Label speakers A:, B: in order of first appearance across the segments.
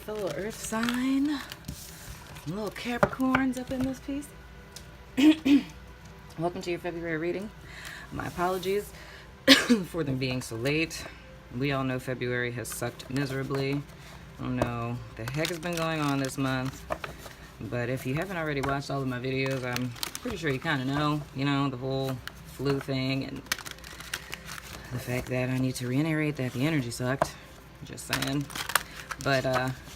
A: fellow earth sign. Little Capricorns up in this piece. Welcome to your February reading. My apologies for them being so late. We all know February has sucked miserably. I don't know the heck has been going on this month, but if you haven't already watched all of my videos, I'm pretty sure you kind of know, the whole flu thing and the fact that I need to reiterate that the energy sucked. Just saying. But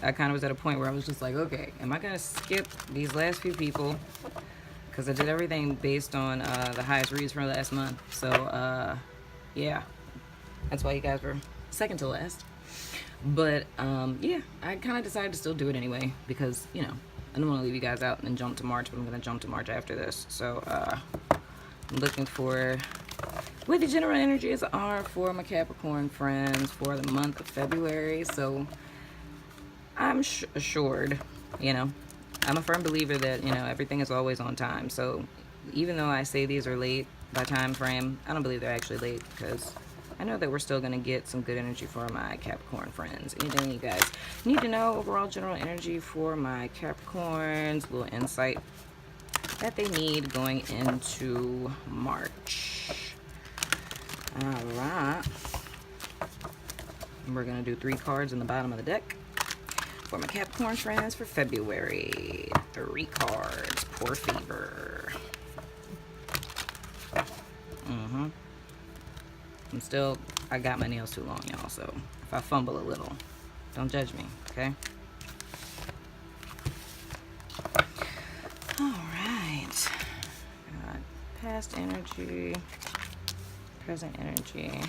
A: I kind of was at a point where I was just like, okay, am I going to skip these last few people? Because I did everything based on the highest reads from last month. So, yeah. That's why you guys were second to last. But, yeah, I kind of decided to still do it anyway. Because, I don't want to leave you guys out and then jump to March. But I'm going to jump to March after this. So, I'm looking for what the general energies are for my Capricorn friends for the month of February. So, I'm assured, I'm a firm believer that, everything is always on time. So even though I say these are late by time frame, I don't believe they're actually late because I know that we're still going to get some good energy for my Capricorn friends. Anything you guys need to know, overall general energy for my Capricorns, little insight that they need going into March. All right. We're going to do 3 cards in the bottom of the deck. For my Capricorn friends for February, 3 cards, Poor Fever. I got my nails too long, y'all, so if I fumble a little, don't judge me, okay? All right. Got past energy, present energy,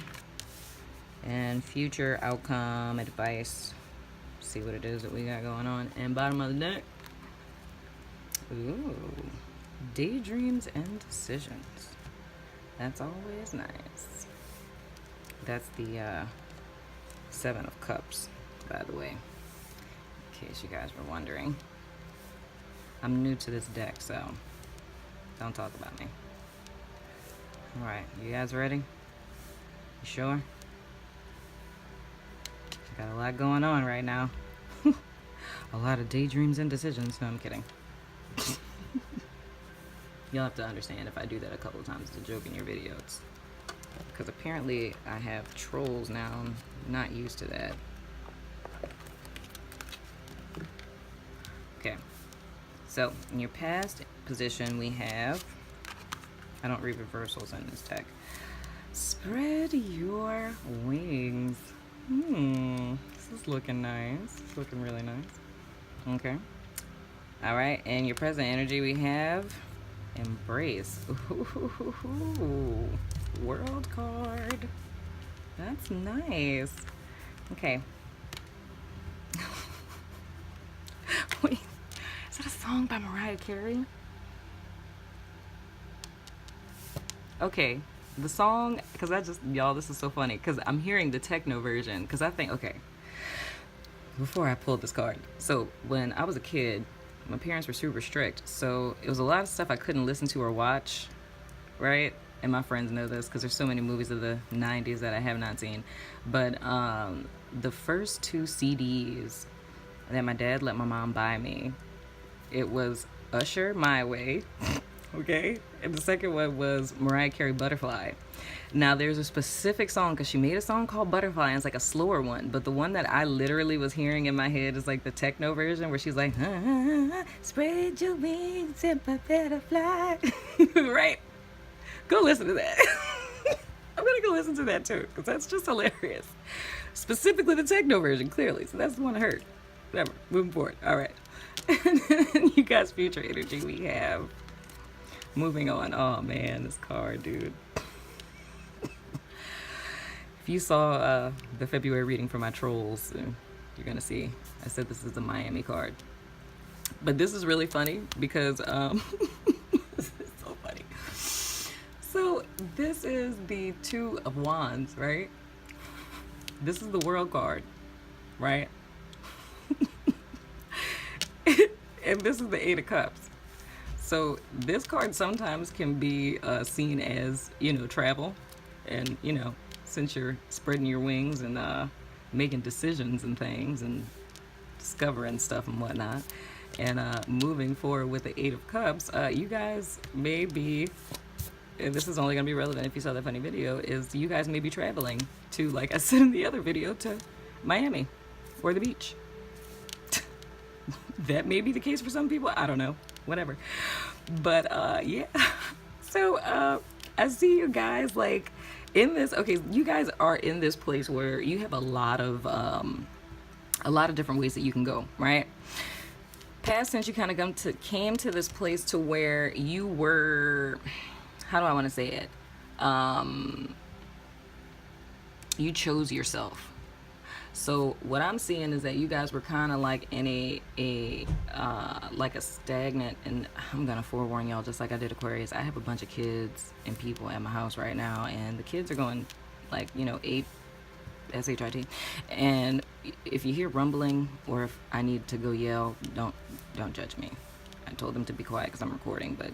A: and future outcome advice. See what it is that we got going on. And bottom of the deck, ooh, daydreams and decisions. That's always nice. That's the 7 of Cups, by the way, in case you guys were wondering. I'm new to this deck, so don't talk about me. All right, you guys ready? You sure? Got a lot going on right now. A lot of daydreams and decisions. No, I'm kidding. You'll have to understand if I do that a couple of times. It's a joke in your videos. Because apparently I have trolls now. I'm not used to that. Okay. So, in your past position, we have... I don't read reversals in this deck. Spread your wings. This is looking nice. It's looking really nice. Okay. All right. And your present energy we have Embrace. Ooh, World card. That's nice. Okay. Wait. Is that a song by Mariah Carey? Okay. The song, because y'all, this is so funny, because I'm hearing the techno version, because I think, okay, before I pulled this card, so when I was a kid, my parents were super strict, so it was a lot of stuff I couldn't listen to or watch, right? And my friends know this, because there's so many movies of the 90s that I have not seen, but the first 2 CDs that my dad let my mom buy me, it was Usher, My Way, okay, and the second one was Mariah Carey, Butterfly. Now there's a specific song, because she made a song called Butterfly, and it's like a slower one, but the one that I literally was hearing in my head is like the techno version where she's like, spread your wings and prepare to fly. Right? Go listen to that. I'm gonna go listen to that too, because that's just hilarious. Specifically the techno version, clearly, so that's the one I heard. Whatever, moving forward. All right. And then you guys' future energy we have. Moving on. Oh man, this card, dude. If you saw the February reading for my trolls, you're gonna see I said this is a Miami card. But this is really funny because this is so funny. So this is the 2 of Wands, right? This is the World card, right? And this is the 8 of Cups. So this card sometimes can be seen as, travel. And, since you're spreading your wings and making decisions and things and discovering stuff and whatnot, and moving forward with the Eight of Cups, you guys may be, and this is only going to be relevant if you saw that funny video, is you guys may be traveling to, like I said in the other video, to Miami or the beach. That may be the case for some people. I don't know. Whatever. But yeah. So I see you guys like in this. Okay, you guys are in this place where you have a lot of different ways that you can go, right? Past tense, you kind of came to this place to where you were, how do I want to say it? You chose yourself. So what I'm seeing is that you guys were kind of like in a like a stagnant, and I'm gonna forewarn y'all, just like I did Aquarius, I have a bunch of kids and people at my house right now, and the kids are going like, you know, SHIT, and if you hear rumbling or if I need to go yell, don't judge me. I told them to be quiet because I'm recording, but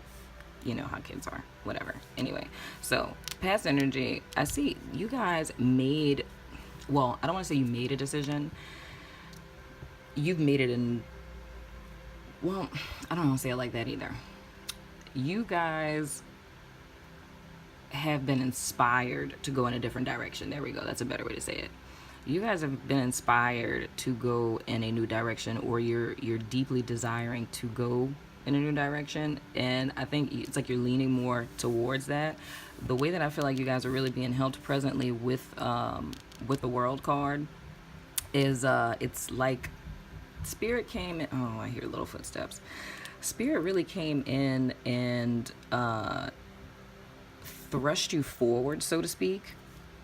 A: you know how kids are, whatever. Anyway, so past energy, I see you guys made, well, I don't want to say you made a decision. You've made it in, well, I don't want to say it like that either. You guys have been inspired to go in a different direction. There we go. That's a better way to say it. You guys have been inspired to go in a new direction, or you're deeply desiring to go in a new direction, and I think it's like you're leaning more towards that. The way that I feel like you guys are really being helped presently with the World card is it's like Spirit came in. Oh, I hear little footsteps. Spirit really came in and thrust you forward, so to speak,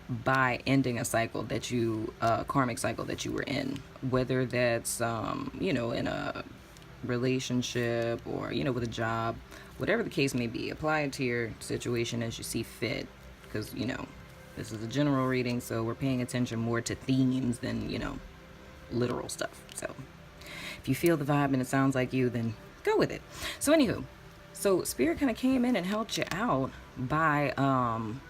A: by ending a cycle that you karmic cycle that you were in, whether that's you know, in a relationship or, you know, with a job, whatever the case may be. Apply it to your situation as you see fit, because, you know, this is a general reading, so we're paying attention more to themes than, you know, literal stuff. So if you feel the vibe and it sounds like you, then go with it. So anywho, so Spirit kind of came in and helped you out by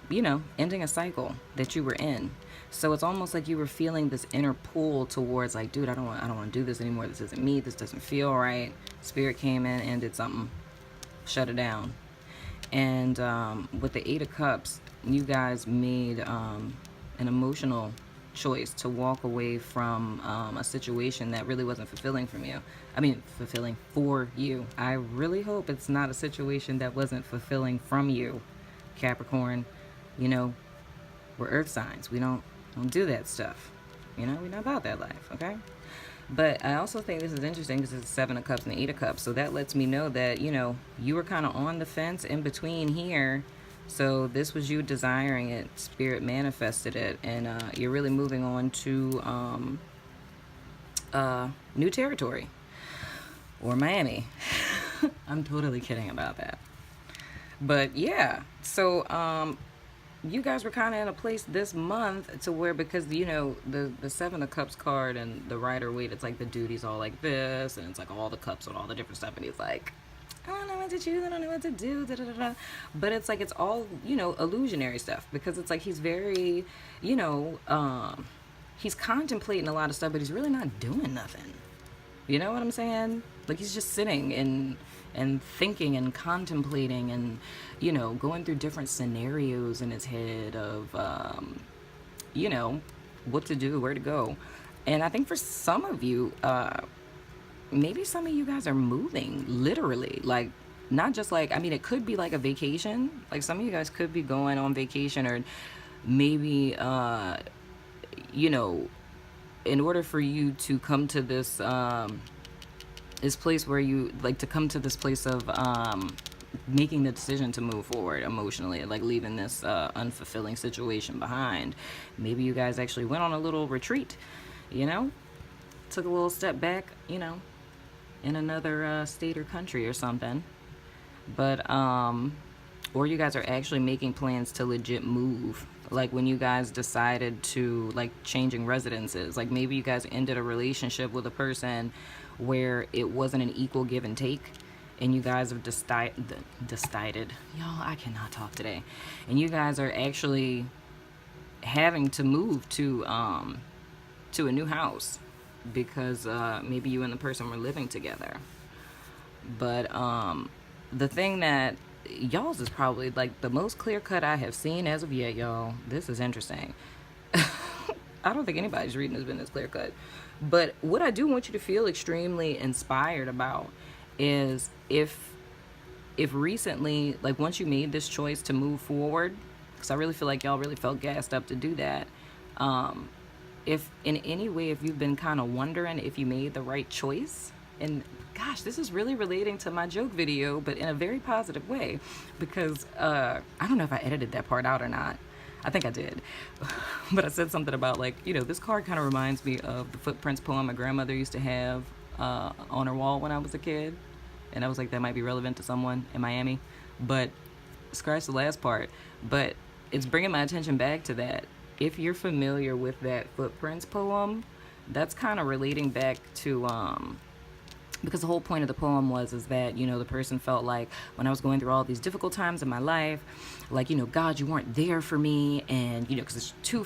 A: you know, ending a cycle that you were in. So it's almost like you were feeling this inner pull towards like, dude, I don't want to do this anymore. This isn't me. This doesn't feel right. Spirit came in and did something, shut it down. And with the Eight of Cups, you guys made an emotional choice to walk away from a situation that really wasn't fulfilling from you. I mean, fulfilling for you. I really hope it's not a situation that wasn't fulfilling from you, Capricorn. You know, we're earth signs. We don't do that stuff. You know, we're not about that life, okay? But I also think this is interesting because it's Seven of Cups and the Eight of Cups. So that lets me know that, you know, you were kind of on the fence in between here. So this was you desiring it. Spirit manifested it. And you're really moving on to new territory. Or Miami. I'm totally kidding about that. But yeah, so you guys were kind of in a place this month to where, because, you know, the Seven of Cups card and the Rider-Waite, it's like the duty's all like this, and it's like all the cups and all the different stuff, and he's like, I don't know what to choose, I don't know what to do, da, da, da, da. But it's like, it's all, you know, illusionary stuff, because it's like he's very, you know, he's contemplating a lot of stuff, but he's really not doing nothing. You know what I'm saying? Like, he's just sitting and thinking and contemplating and, you know, going through different scenarios in his head of, you know, what to do, where to go. And I think for some of you, maybe some of you guys are moving, literally. Like, not just like, I mean, it could be like a vacation. Like, some of you guys could be going on vacation, or maybe, you know, in order for you to come to this place where you like to come to this place of making the decision to move forward emotionally, like leaving this unfulfilling situation behind. Maybe you guys actually went on a little retreat, you know, took a little step back, you know, in another state or country or something. But or you guys are actually making plans to legit move. Like when you guys decided to, like, changing residences, like maybe you guys ended a relationship with a person where it wasn't an equal give and take, and you guys have decided, y'all, I cannot talk today, and you guys are actually having to move to a new house. because maybe you and the person were living together. But the thing that y'all's is probably like the most clear cut I have seen as of yet, y'all. This is interesting. I don't think anybody's reading has been this clear cut. But what I do want you to feel extremely inspired about is if recently, like once you made this choice to move forward, because I really feel like y'all really felt gassed up to do that. If in any way, if you've been kind of wondering if you made the right choice, and gosh, this is really relating to my joke video, but in a very positive way, because I don't know if I edited that part out or not. I think I did. But I said something about like, you know, this card kind of reminds me of the Footprints poem my grandmother used to have on her wall when I was a kid. And I was like, that might be relevant to someone in Miami. But scratch the last part. But it's bringing my attention back to that. If you're familiar with that Footprints poem, that's kind of relating back to because the whole point of the poem is that, you know, the person felt like when I was going through all these difficult times in my life, like, you know, God, you weren't there for me. And, you know, because there's two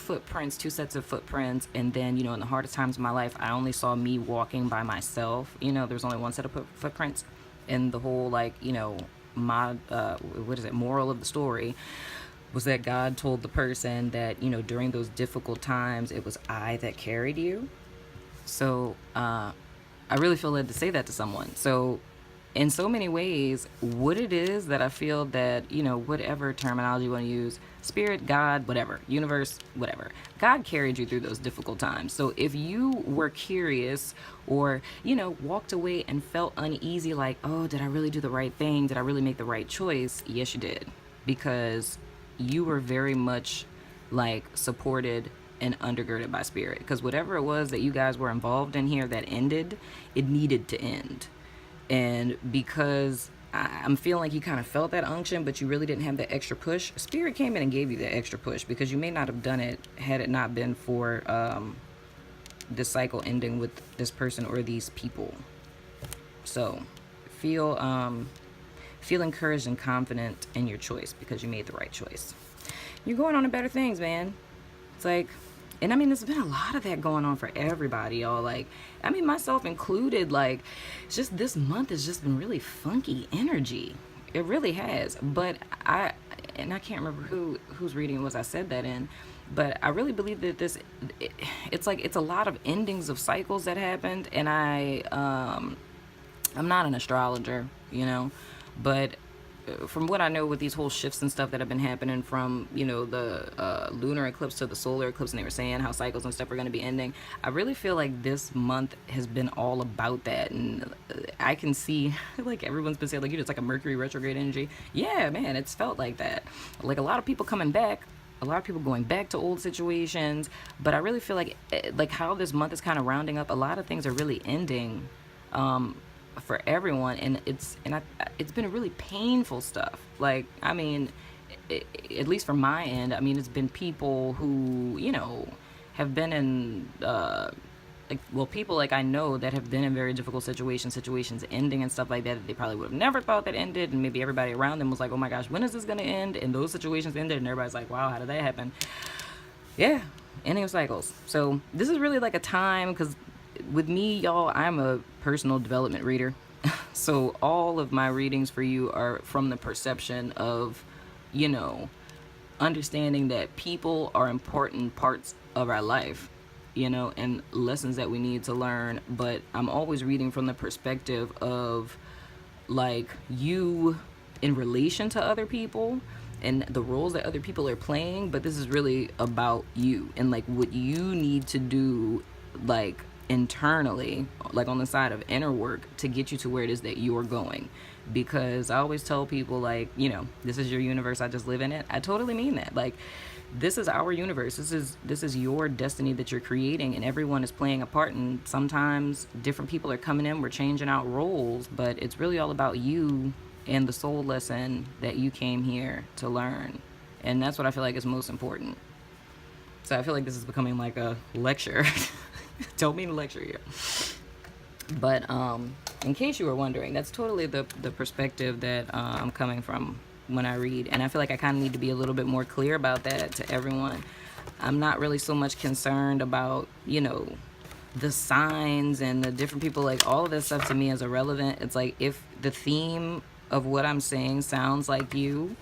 A: sets of footprints. And then, you know, in the hardest times of my life, I only saw me walking by myself. You know, there's only one set of footprints. And the whole, like, you know, moral of the story was that God told the person that, you know, during those difficult times, it was I that carried you. So, I really feel led to say that to someone. So in so many ways, what it is that I feel that, you know, whatever terminology you want to use, spirit, God, whatever, universe, whatever, God carried you through those difficult times. So if you were curious or, you know, walked away and felt uneasy, like, oh, did I really do the right thing? Did I really make the right choice? Yes, you did. Because you were very much like supported and undergirded by spirit, because whatever it was that you guys were involved in here that ended, it needed to end. And because I'm feeling like you kind of felt that unction, but you really didn't have that extra push, spirit came in and gave you that extra push, because you may not have done it had it not been for this cycle ending with this person or these people. So feel encouraged and confident in your choice, because you made the right choice. You're going on to better things, man. It's like, and I mean, there's been a lot of that going on for everybody, y'all. Like, I mean, myself included, like, it's just this month has just been really funky energy. It really has. But I can't remember whose reading it was I said that in, but I really believe that it's like, it's a lot of endings of cycles that happened. And I'm not an astrologer, you know, but from what I know with these whole shifts and stuff that have been happening from, you know, the lunar eclipse to the solar eclipse, and they were saying how cycles and stuff are going to be ending, I really feel like this month has been all about that. And I can see, like, everyone's been saying, like, you know, it's like a Mercury retrograde energy. Yeah, man, it's felt like that. Like, a lot of people coming back, a lot of people going back to old situations, but I really feel like how this month is kind of rounding up, a lot of things are really ending for everyone, and it's been really painful stuff. Like, I mean, at least from my end, I mean, it's been people who, you know, have been in people like I know that have been in very difficult situations ending and stuff like that they probably would have never thought that ended, and maybe everybody around them was like, oh my gosh, when is this gonna end? And those situations ended, and everybody's like, wow, how did that happen? Yeah, ending of cycles. So this is really like a time, because with me, y'all, I'm a personal development reader. So all of my readings for you are from the perception of, you know, understanding that people are important parts of our life, you know, and lessons that we need to learn. But I'm always reading from the perspective of, like, you in relation to other people and the roles that other people are playing. But this is really about you and, like, what you need to do, like, internally, like on the side of inner work, to get you to where it is that you are going. Because I always tell people, like, you know, this is your universe, I just live in it. I totally mean that. Like, this is our universe, this is your destiny that you're creating, and everyone is playing a part, and sometimes different people are coming in, we're changing out roles, but it's really all about you and the soul lesson that you came here to learn. And that's what I feel like is most important. So I feel like this is becoming like a lecture. Don't mean to lecture here. But in case you were wondering, that's totally the perspective that I'm coming from when I read. And I feel like I kind of need to be a little bit more clear about that to everyone. I'm not really so much concerned about, you know, the signs and the different people, like all of this stuff to me is irrelevant. It's like if the theme of what I'm saying sounds like you,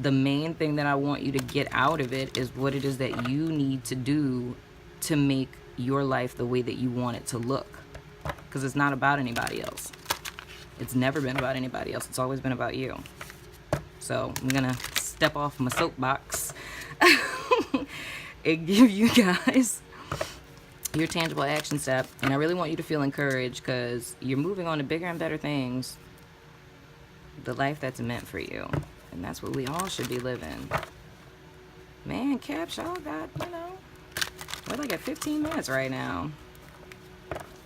A: the main thing that I want you to get out of it is what it is that you need to do to make your life the way that you want it to look. Because it's not about anybody else. It's never been about anybody else. It's always been about you. So I'm going to step off my soapbox and give you guys your tangible action step. And I really want you to feel encouraged because you're moving on to bigger and better things. The life that's meant for you. And that's what we all should be living. Man, Caps, y'all got, we're like at 15 minutes right now.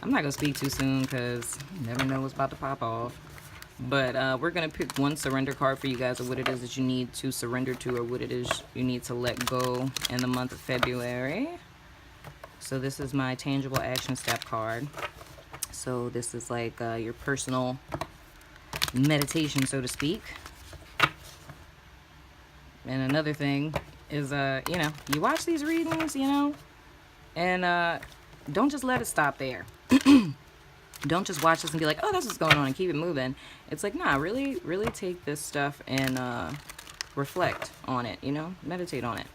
A: I'm not going to speak too soon because you never know what's about to pop off. But we're going to pick one surrender card for you guys of what it is that you need to surrender to or what it is you need to let go in the month of February. So this is my tangible action step card. So this is like your personal meditation, so to speak. And another thing is, you watch these readings, and don't just let it stop there. Don't just watch this and be like, oh, that's what's going on and keep it moving. It's like, nah, really, really take this stuff and reflect on it, meditate on it.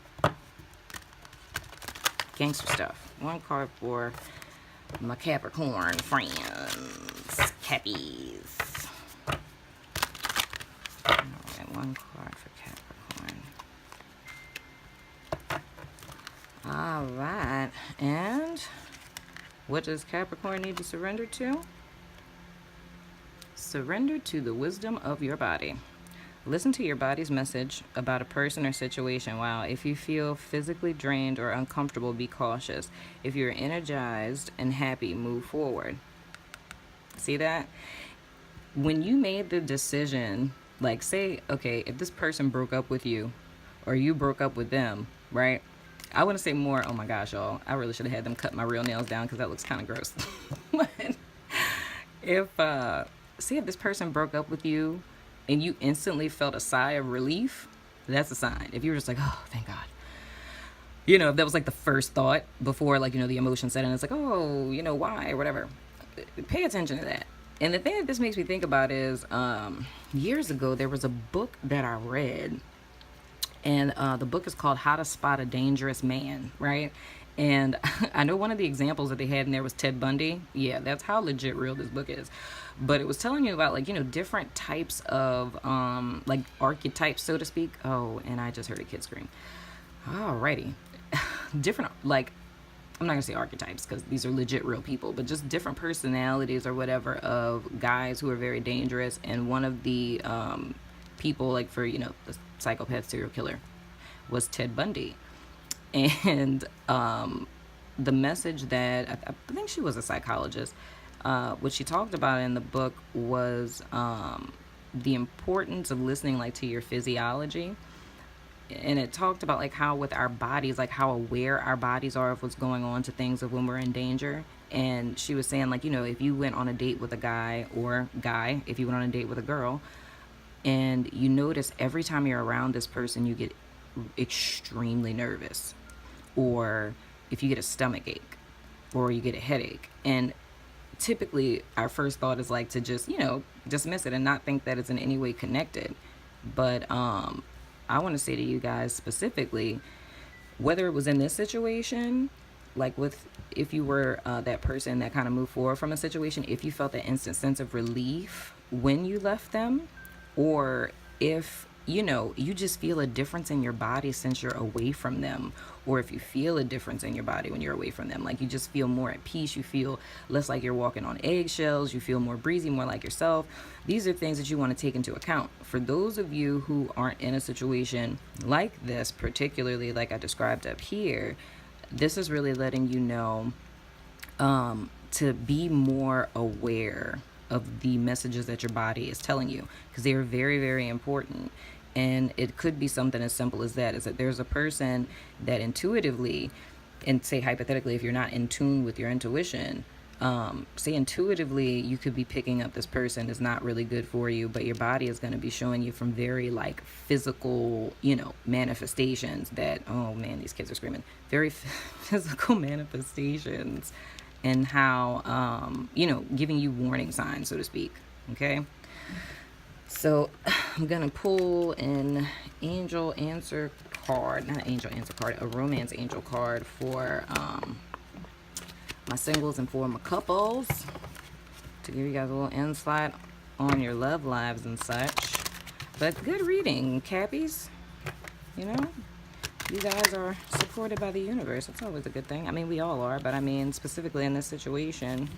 A: Gangster stuff. One card for my Capricorn friends, Cappies. All right, one card for Capricorn. All right, and what does Capricorn need to surrender to? Surrender to the wisdom of your body. Listen to your body's message about a person or situation. Wow. If you feel physically drained or uncomfortable, be cautious. If you're energized and happy, move forward. See that? When you made the decision, like say, okay, if this person broke up with you or you broke up with them, right? I want to say more, oh my gosh, y'all, I really should have had them cut my real nails down because that looks kind of gross. But if, see if this person broke up with you and you instantly felt a sigh of relief, that's a sign. If you were just like, oh, thank God. If that was like the first thought before, like, the emotion set in, it's like, oh, why or whatever. Pay attention to that. And the thing that this makes me think about is years ago, there was a book that I read. And the book is called How to Spot a Dangerous Man, right? And I know one of the examples that they had in there was Ted Bundy. Yeah, that's how legit real this book is. But it was telling you about, like, different types of, like, archetypes, so to speak. Oh, and I just heard a kid scream. Alrighty. Different, like, I'm not going to say archetypes because these are legit real people, but just different personalities or whatever of guys who are very dangerous. And one of the people, like, for, the psychopath serial killer was Ted Bundy. And the message that I think she was a psychologist, what she talked about in the book was the importance of listening, like, to your physiology. And it talked about, like, how with our bodies, like, how aware our bodies are of what's going on to things of when we're in danger. And she was saying, like, if you went on a date with a guy, if you went on a date with a girl, and you notice every time you're around this person, you get extremely nervous. Or if you get a stomach ache or you get a headache. And typically our first thought is like to just, dismiss it and not think that it's in any way connected. But I want to say to you guys specifically, whether it was in this situation, like if you were that person that kind of moved forward from a situation, if you felt that instant sense of relief when you left them, or if you just feel a difference in your body since you're away from them, or if you feel a difference in your body when you're away from them, like you just feel more at peace, you feel less like you're walking on eggshells, you feel more breezy, more like yourself. These are things that you want to take into account. For those of you who aren't in a situation like this, particularly like I described up here, this is really letting you know to be more aware of the messages that your body is telling you, because they are very, very important. And it could be something as simple as that, is that there's a person that intuitively, and say hypothetically, if you're not in tune with your intuition, say intuitively you could be picking up this person is not really good for you, but your body is going to be showing you from very like physical, manifestations that, oh man, these kids are screaming, very physical manifestations and how, you know, giving you warning signs, so to speak. Okay. So I'm going to pull an angel answer card, not an angel answer card, a romance angel card for my singles and for my couples, to give you guys a little insight on your love lives and such. But good reading, Cappies. You know, you guys are supported by the universe. It's always a good thing. I mean, we all are, but I mean, specifically in this situation,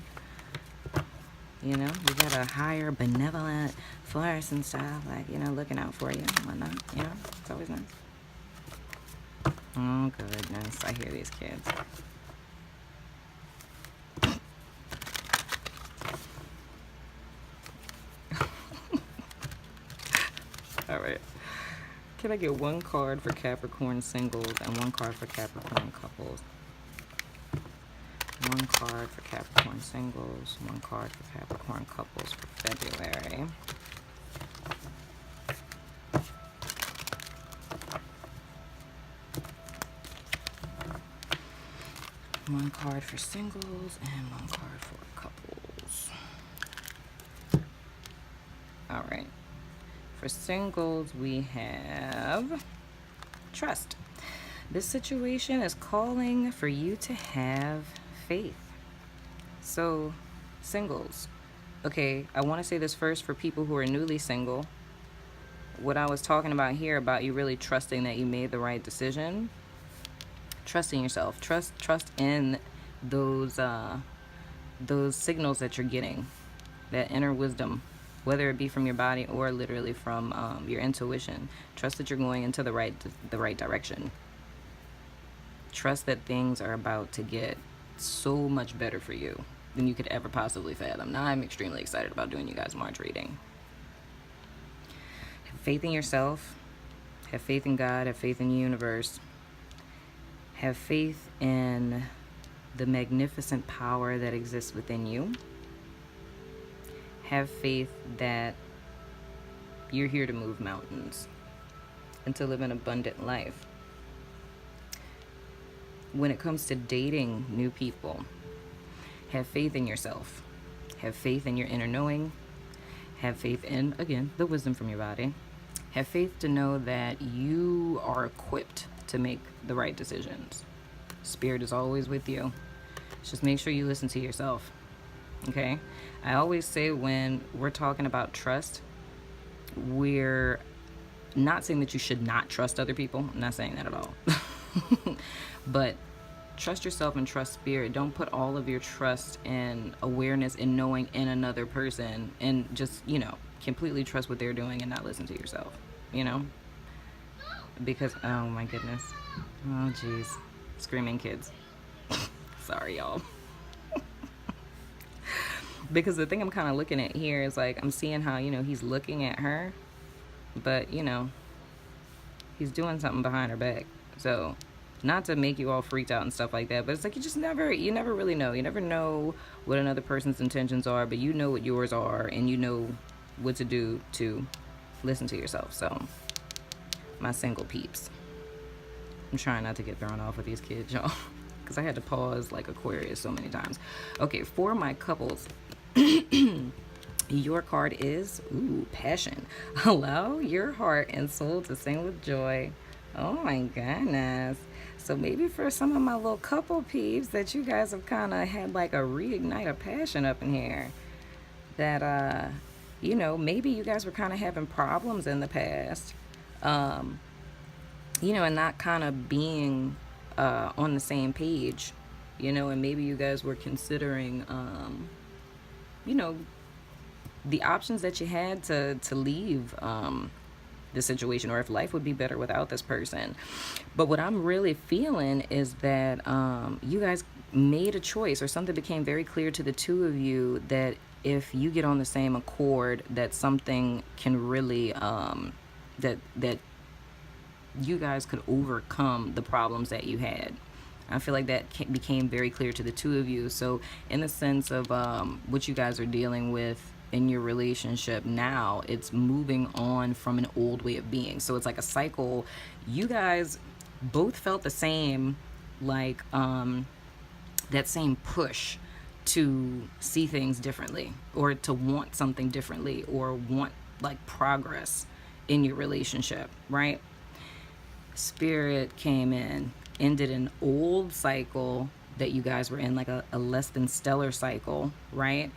A: you know, you got a higher benevolent force and stuff, like, you know, looking out for you and whatnot. You know, it's always nice. Oh, goodness. I hear these kids. All right. Can I get one card for Capricorn singles and one card for Capricorn couples? One card for Capricorn singles, one card for Capricorn couples for February. One card for singles and one card for couples. All right. For singles, we have trust. This situation is calling for you to have faith. So, singles. Okay, I want to say this first for people who are newly single. What I was talking about here, about you really trusting that you made the right decision. Trusting yourself. Trust in those signals that you're getting. That inner wisdom, whether it be from your body or literally from your intuition. Trust that you're going into the right direction. Trust that things are about to get so much better for you than you could ever possibly fathom. Now I'm extremely excited about doing you guys March reading. Have faith in yourself. Have faith in God. Have faith in the universe. Have faith in the magnificent power that exists within you. Have faith that you're here to move mountains and to live an abundant life. When it comes to dating new people, have faith in yourself. Have faith in your inner knowing. Have faith in, again, the wisdom from your body. Have faith to know that you are equipped to make the right decisions. Spirit is always with you. Just make sure you listen to yourself. Okay? I always say when we're talking about trust, we're not saying that you should not trust other people. I'm not saying that at all. But trust yourself and trust spirit. Don't put all of your trust and awareness and knowing in another person and just, you know, completely trust what they're doing and not listen to yourself, you know? Because, oh my goodness. Oh, jeez. Screaming kids. Sorry, y'all. Because the thing I'm kind of looking at here is like, I'm seeing how, you know, he's looking at her, but, you know, he's doing something behind her back. So, not to make you all freaked out and stuff like that, but it's like you never really know. You never know what another person's intentions are, but you know what yours are, and you know what to do to listen to yourself. So, my single peeps. I'm trying not to get thrown off with these kids, y'all, because I had to pause like Aquarius so many times. Okay, for my couples, your card is, passion. Allow your heart and soul to sing with joy. Oh my goodness. So maybe for some of my little couple peeps that you guys have kind of had like a reignite of passion up in here. That, you know, maybe you guys were kind of having problems in the past. You know, and not kind of being on the same page, you know, and maybe you guys were considering, you know, the options that you had to leave the situation, or if life would be better without this person. But what I'm really feeling is that you guys made a choice, or something became very clear to the two of you, that if you get on the same accord, that something can really, that you guys could overcome the problems that you had. I feel like that became very clear to the two of you. So in the sense of what you guys are dealing with in your relationship now, it's moving on from an old way of being. So it's like a cycle. You guys both felt the same, like that same push to see things differently, or to want something differently, or want like progress in your relationship, right? Spirit came in, ended an old cycle that you guys were in, like a less than stellar cycle, right?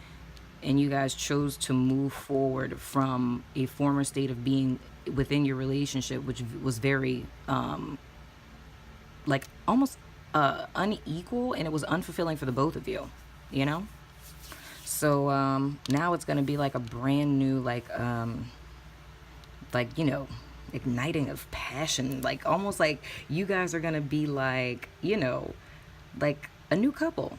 A: And you guys chose to move forward from a former state of being within your relationship, which was very like almost unequal, and it was unfulfilling for the both of you, you know? So now it's going to be like a brand new, like you know, igniting of passion, like almost like you guys are going to be like, you know, like a new couple.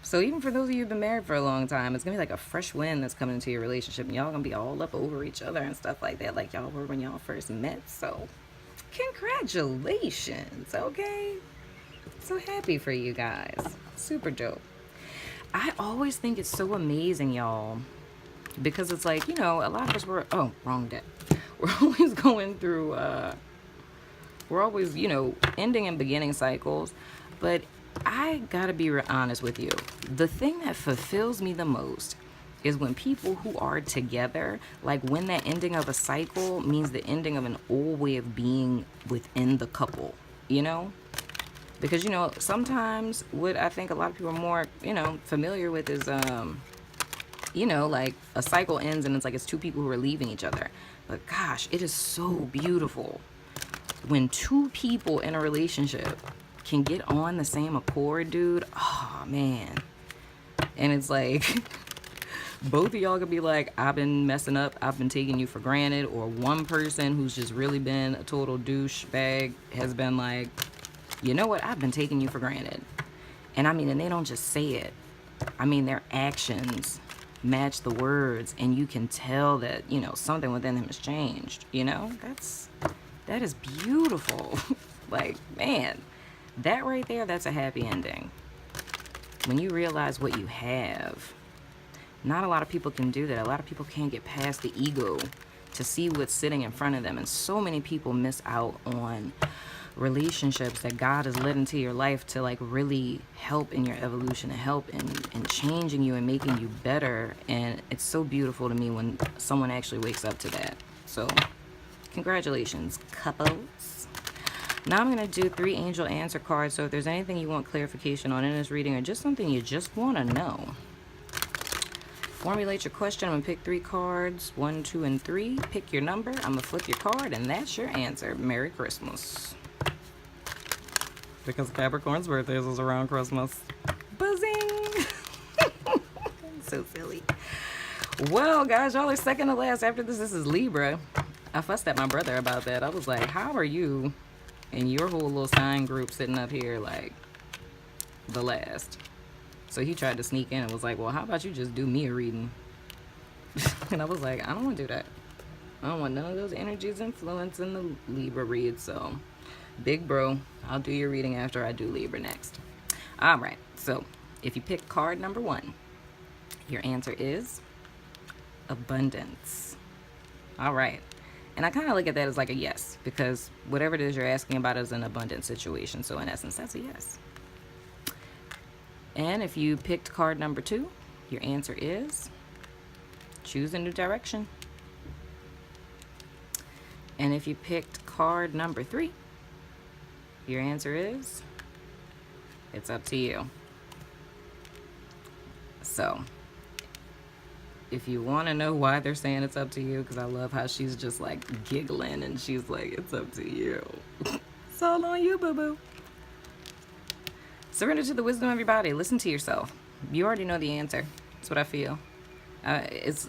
A: So even for those of you who've been married for a long time, it's going to be like a fresh wind that's coming into your relationship, and y'all going to be all up over each other and stuff like that, like y'all were when y'all first met. So congratulations, okay? So happy for you guys. Super dope. I always think it's so amazing, y'all, because it's like, you know, a lot of us were, oh, wrong deck. We're always going through, we're always, you know, ending and beginning cycles. But I gotta be honest with you. The thing that fulfills me the most is when people who are together, like when that ending of a cycle means the ending of an old way of being within the couple, you know? Because, you know, sometimes what I think a lot of people are more, you know, familiar with is, you know, like a cycle ends and it's like it's two people who are leaving each other. But gosh, it is so beautiful when two people in a relationship can get on the same accord, dude. Oh, man. And it's like both of y'all could be like, I've been messing up, I've been taking you for granted. Or one person who's just really been a total douchebag has been like, you know what, I've been taking you for granted. And I mean, and they don't just say it. I mean, their actions match the words, and you can tell that, you know, something within them has changed, you know? That is beautiful. Like, man, that right there, that's a happy ending. When you realize what you have. Not a lot of people can do that. A lot of people can't get past the ego to see what's sitting in front of them. And so many people miss out on relationships that God has led into your life to like really help in your evolution and help in changing you and making you better. And it's so beautiful to me when someone actually wakes up to that. So congratulations, couples. Now I'm going to do 3 angel answer cards. So if there's anything you want clarification on in this reading, or just something you just want to know, formulate your question. I'm going to pick 3 cards, 1, 2, and 3. Pick your number. I'm going to flip your card, and that's your answer. Merry Christmas. Because Capricorn's birthday is around Christmas. Buzzing! So silly. Well, guys, y'all are second to last. After this is Libra. I fussed at my brother about that. I was like, how are you and your whole little sign group sitting up here like the last? So he tried to sneak in and was like, well, how about you just do me a reading? And I was like, I don't want to do that. I don't want none of those energies influencing the Libra read. So big bro, I'll do your reading after I do Libra next. All right, so if you pick card number 1, your answer is abundance. All right, and I kind of look at that as like a yes, because whatever it is you're asking about is an abundant situation. So in essence, that's a yes. And if you picked card number 2, your answer is choose a new direction. And if you picked card number 3, your answer is, it's up to you. So, if you want to know why they're saying it's up to you, because I love how she's just like giggling and she's like, it's up to you. It's all on you, boo-boo. Surrender to the wisdom of your body. Listen to yourself. You already know the answer. That's what I feel. It's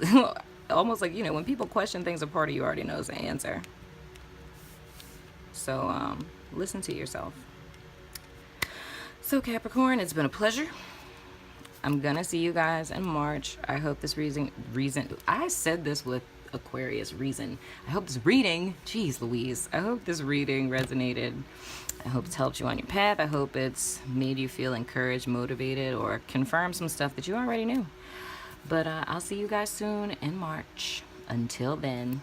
A: almost like, you know, when people question things, a part of you already knows the answer. So, listen to yourself. So Capricorn, it's been a pleasure. I'm gonna see you guys in March. I hope this reason I said this with Aquarius reason. I hope this reading, geez Louise, I hope this reading resonated. I hope it's helped you on your path. I hope it's made you feel encouraged, motivated, or confirmed some stuff that you already knew. But I'll see you guys soon in March. Until then.